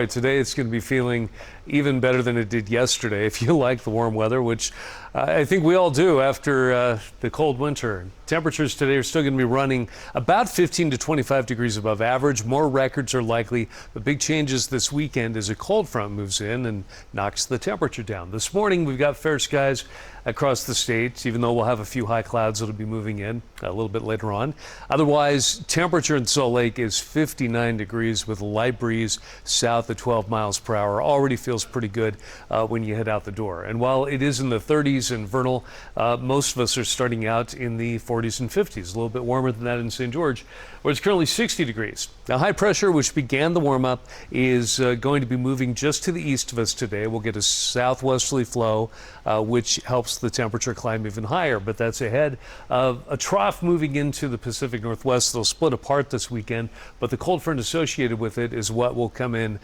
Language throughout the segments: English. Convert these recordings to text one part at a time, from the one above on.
Today it's going to be feeling even better than it did yesterday if you like the warm weather, which I think we all do after the cold winter. Temperatures today are still going to be running about 15 to 25 degrees above average. More records are likely. The big changes this weekend as a cold front moves in and knocks the temperature down. This morning we've got fair skies across the state, even though we'll have a few high clouds that'll be moving in a little bit later on. Otherwise, temperature in Salt Lake is 59 degrees with a light breeze south at 12 miles per hour. Already feels pretty good when you head out the door. And while it is in the 30s and vernal, most of us are starting out in the 40s and 50s, a little bit warmer than that in St. George, where it's currently 60 degrees. Now, high pressure, which began the warm up, is going to be moving just to the east of us today. We'll get a southwesterly flow, which helps the temperature climb even higher, but that's ahead of a trough moving into the Pacific Northwest. They'll split apart this weekend, but the cold front associated with it is what will come in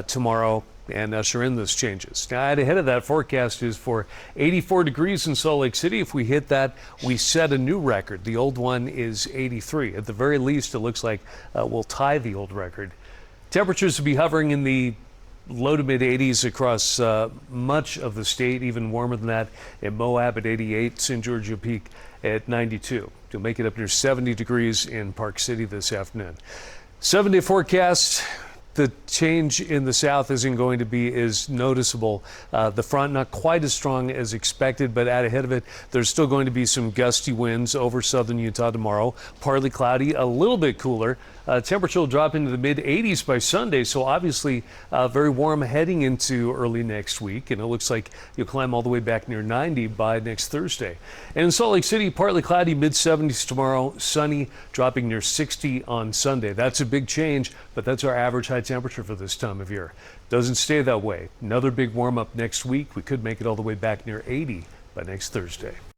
tomorrow and usher in those changes. Now, ahead of that, forecast is for 84 degrees in Salt Lake City. If we hit that, we set a new record. The old one is 83. At the very least, it looks like we'll tie the old record. Temperatures will be hovering in the low to mid 80s across much of the state, even warmer than that in Moab at 88, St. George peak at 92. You'll make it up near 70 degrees in Park City this afternoon. 7-day forecast. The change in the south isn't going to be as noticeable. The front not quite as strong as expected, but out ahead of it, there's still going to be some gusty winds over southern Utah tomorrow. Partly cloudy, a little bit cooler. Temperature will drop into the mid 80s by Sunday, so obviously very warm heading into early next week. And it looks like you'll climb all the way back near 90 by next Thursday. And in Salt Lake City, partly cloudy, mid 70s tomorrow, sunny, dropping near 60 on Sunday. That's a big change, but that's our average high temperature for this time of year. Doesn't stay that way. Another big warm up next week. We could make it all the way back near 80 by next Thursday.